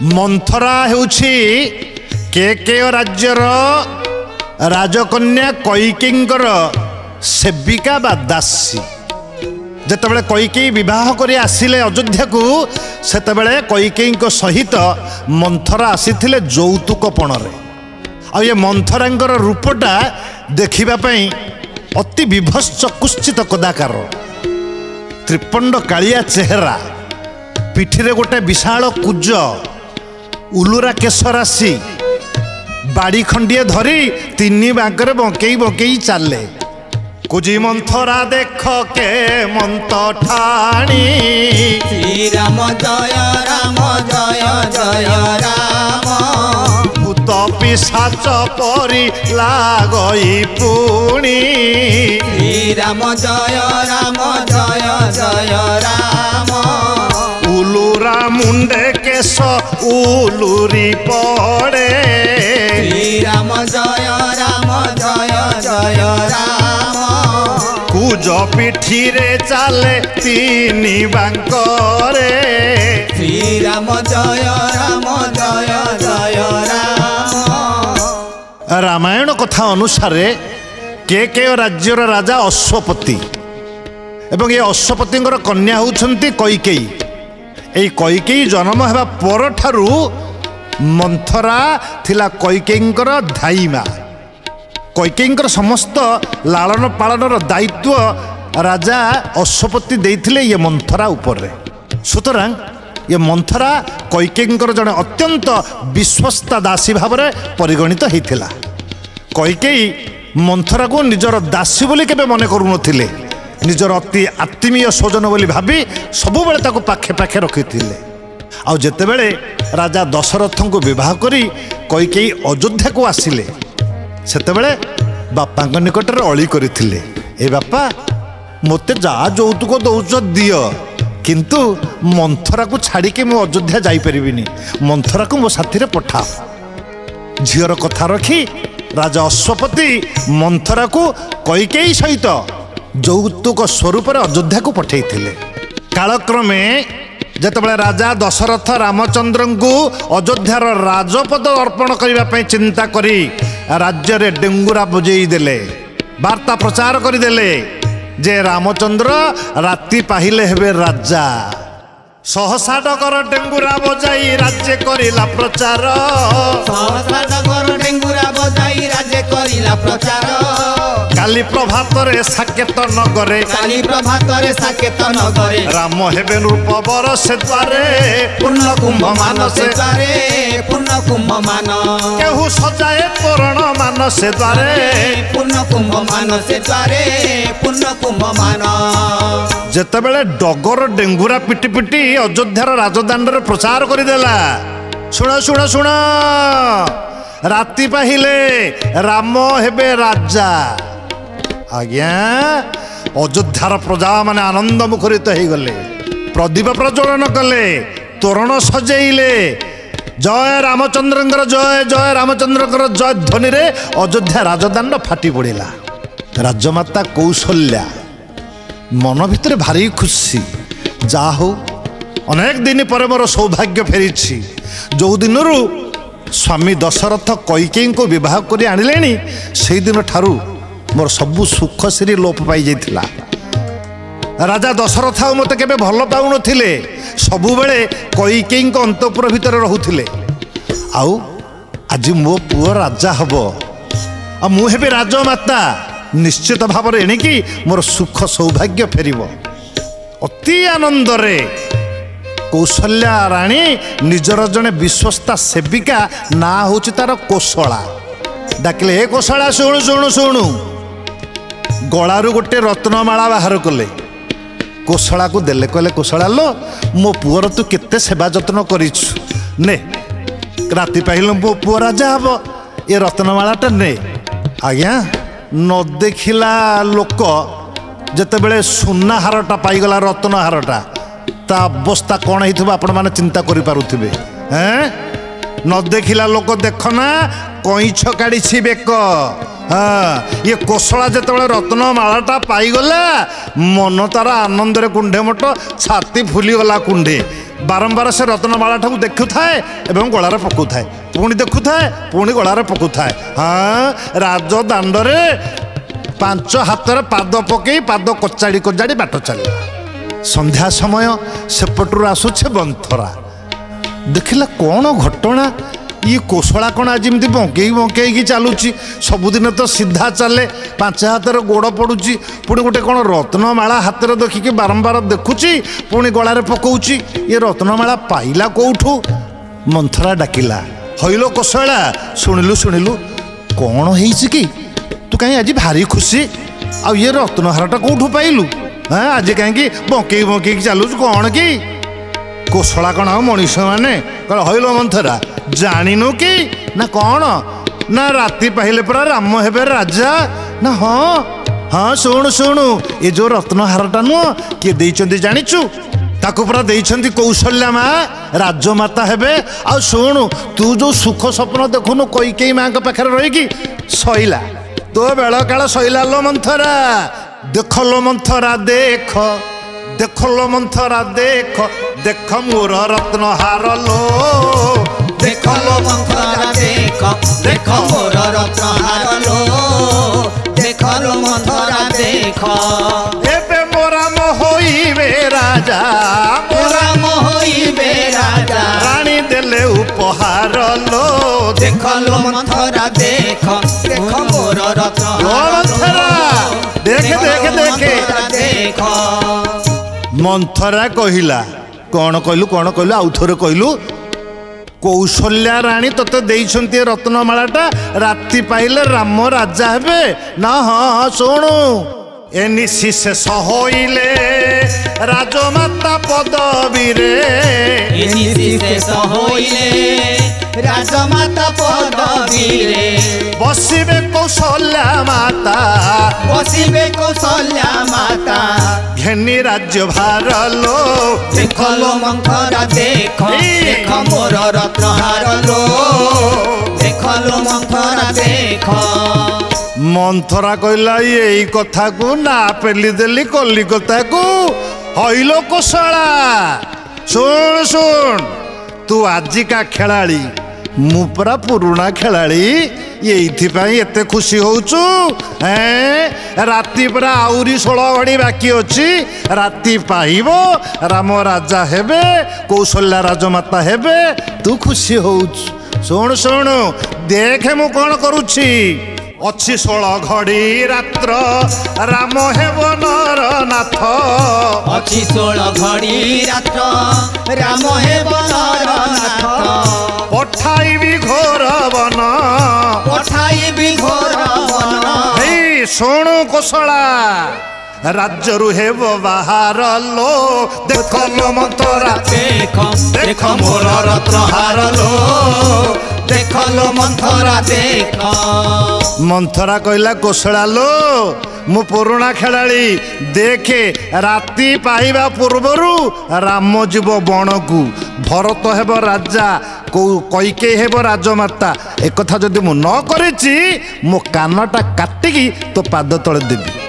मंथरा हेउछि के राज्यर राजकन्या कैकेयींकर सेविका बा दासी। जेतेबेले कैकेयी विवाह करी आसिले अयोध्या को सेतेबेले कैकेयी सहित मंथरा आसीथिले यौतुकपणरे। आ ये मंथरांकर रूपटा देखिबा पई अति विभत्स कुश्चित कदाकार, त्रिपंड कालिया चेहरा, पिठिरे गोटे विशाल कुज, उलुरा केश राशि, बाड़ी खंडिए धरी तीन बांकरे बंकेई बंकेई चाले। कुजी मंथरा देख के मंत ठाणी, श्री राम जय राम जय जय राम। भूत पिशाच परी लागई पुणी, श्री राम जय राम जय जय राम। उलुरा मुंडे केश उलुरी पड़े, श्री राम जय राम जय जय राम। कुज पिठिरे चाले तीन बांकरे, श्री राम जय राम जय जय राम। रामायण कथा अनुसार के राज्यर राजा अश्वपति एवं ये अश्वपति कन्या होउछंती कैकेयी। एई कैकेयी जन्म हेबा पर ठारू मंथरा थिला कैकेयींकर धाईमा। कैकेयींकर समस्त लालन पालनर दायित्व राजा अश्वपति देइथिले ये मंथरा उपरे। सुतरां ये मंथरा कैकेयींकर जने अत्यंत विश्वस्ता दासी भाव में परिगणित होइथिला। कैकेयी मंथरा को निजर दासी बोली केबे मने करूनथिले, निजर अति आत्मीय स्वजन बोली भाबी सबुबेले ताको पाखे पाखे रखिथिले। आ जेतेबेले राजा दशरथ को विवाह करी कैकेयी अयोध्या को आसिले सेतेबेले बापा निकट में अली करथिले, ए बापा मते जा यौतुक दौच दियो, किंतु मंथरा को छाड़ी के मु अयोध्या जाई परिबिनी, मंथरा को मो साथी रे पठाओ। झीर कथा रखी राजा अश्वपति मंथरा को कैकेयी सहित यौतुक स्वरूप अयोध्या को पठेइथिले। कालक्रमे जेतेबेले राजा दशरथ रामचंद्र को अयोध्यार राजपद अर्पण करने चिंता करी राज्य रे डेंगुरा बजई देले, वार्ता प्रचार करदेले जे रामचंद्र राति पाहिले हेबे राजा। सहसा डगर डेंगुरा बजाई राज्य करिला प्रचार, सहसा डगर डेंगुरा बजाई राज्य करिला प्रचार। काली प्रभात रे साकेत नगरे, काली प्रभात रे साकेत नगरे। राम हेबे रूप बरसे द्वारे, पूर्ण कुंभ मानसे द्वारे, पूर्ण कुंभ मान। केहू सजाए तोरण मानसे द्वारे, पूर्ण कुंभ मानसे द्वारे, पूर्ण कुंभ मान। जेतेबेले डगर डेंगुरा पिटी पिटी अयोध्यार राजदान रे प्रचार करदेला, शुण शुण शुण राति पाहिले राम हेबे राजा। आज्ञा अयोध्यार प्रजा माने आनंद मुखरित हो गले, प्रदीप प्रज्वलन कले, तोरण सजेइले, जय रामचंद्र जय जय रामचंद्र जय ध्वनि रे अयोध्या राजदान फाटी पड़ेला। राजमाता कौशल्या मन भितर भारी खुशी, जा हो अनेक दिन पर मोर सौभाग्य फेरी। जो दिन स्वामी दशरथ कैकेयी को विवाह कर आनिले से दिन ठारू मोर सबु सुख श्री लोप पाई जाइथिला। राजा दशरथ मत केबे भल पाउन थिले, सबु बेले कैकेयी अंतपुर भितर रहुथिले। आउ आज मो पुओ राजा हबो, आ मु हेबे राजमाता, निश्चित भाव में एणिकी मोर सुख सौभाग्य फेरिबो। अति आनंद रे कौशल्या राणी निजर जने विश्वस्ता सेविका ना होची तार कोशला डाकिले, हे कोशला शुणु शुणु शुणु। गलारू गोटे रत्नमाला बाहर कले, कोशला को देले, कहले कोशला लो मो पुअर तू केते सेवा जत्न करिछु, ने राति पाइल मो पुओ राजा हबो, ये रत्नमालाटा ने। आज्ञा न देखिला लोक जेतेबेले सुना हारटा पाइगला, रत्न हारटा, ता अवस्था कौन होइथिबो आपण माने चिंता करि पारुथिबे। हैं न देखिला लोक देखना कईछ काढ़ी बेक। हाँ ये कोशला जेतेबेले रत्नमालाटा पाइगला मन तार आनंद रे कुंडे मट छाती फुलीगला कुंडे, बारंबार से रत्नमाला ठाकु देखुए एवं गलार पकाए पुणी देखुए पुणी गलार पकाए। हाँ राजदाण्डे 5 हाथर पाद पकई पाद कचाड़ी कचाड़ी बाट चलला। संध्या समय सेपटू आसुचे बंथरा देखला कौन घटना ये कोशला कौन आज एमती बंकई बंकई चलुची सबुदिन तो सीधा चले 5 हाथर गोड़ पड़ुची पुणी गोटे कौन रत्नमाला हाथ में देखिकी बारंबार देखुची पुणी गलार पकाउची ये रत्नमाला पाइला कौठू। मंथरा डाकिला हईलो कोशला शुणिलु शुणिलु कौन होईची कि तू कहीं आज भारी खुशी आ ये रत्नहारटा कौठू पाइलु? हाँ आज कहीं बंकई बंकई चलुच कौन कि कोशला कौन आ मनीष मैंने कह हईलो मंथरा जानिनु कि ना कौन ना राति पाहिले परा राम हेबे राजा ना। हाँ हाँ शुणु शुणु ये जो रत्नहारटा नुह किए देइचंती जानिचु ताकू परा देइचंती कौशल्या माँ राजमाता हेबे। आ शुणु तू जो सुख स्वप्न देखुनु कैकेयी माँ के पाखे रहीकि सईला तो बेल काल सईला लो मंथरा। देख लो मंथरा देख देख लो मंथरा देख देख मोर रत्नहार लो देख लो मंथरा देख देख मोर रत्नहार लो देख लो मंथरा देख एबे मोरा मोहइबे राजा मोरा मोहइबे राजा रानी देले उपहार लो देख लो मंथरा देख देख मोर रत्नहार लो मंथरा देख देख देख मंथरा कहिला कौन कहलु आउ थोरे कहलु कौशल्या राणी तोते देइछंती रत्नमालाटा राति पाइले राम राजा हेबे ना। हाँ हाँ शुणु एनिसी शेष होइले राजमाता पदवी रे एनिसी शेष होइले राजमाता पदवी रे बसिबे कौशल्या माता बसिबे कौशल्या माता घेनी राज्य भार लो देख लो मंथरा देख देख मोर रत्नहार लो देख लो मंथरा देख। मंथरा कहला यही कथा को ना पेली देली कलिकता को हईलो कोशला सुन सुन तू आजिका खेलाड़ी मु परा पुराणा खेलाड़ी ये एते खुशी होचु राति परा आउरी 16 घड़ी बाकी अच्छी राति पाइबो राम राजा हेबे कौशल्या राजमाता हेबे तू खुशी होचु। शुण शुण देखे मु कौन करुछि अच्छी 16 घड़ी रात्र राम हेब नर नाथ अच्छी 16 घड़ी रात्र राम हेब नर नाथ पठाइबी घोर वन पठाइबी घोर वन हे शुणु कोशला राज्यरु हेब बाहर लो देख लो मंथरा देख देख मोर रत्नहार लो देख लो मंथरा देख। मंथरा कहला कोशला लो मु पुराणा खेलाड़ी देखे राति पाइबा पूर्वरु राम जीव बण को भरत हेब राजा कैकेयी हेब राजमाता एक कथा जदि मु न करिछि मो कानटा काटिकी तो पाद तले देबी।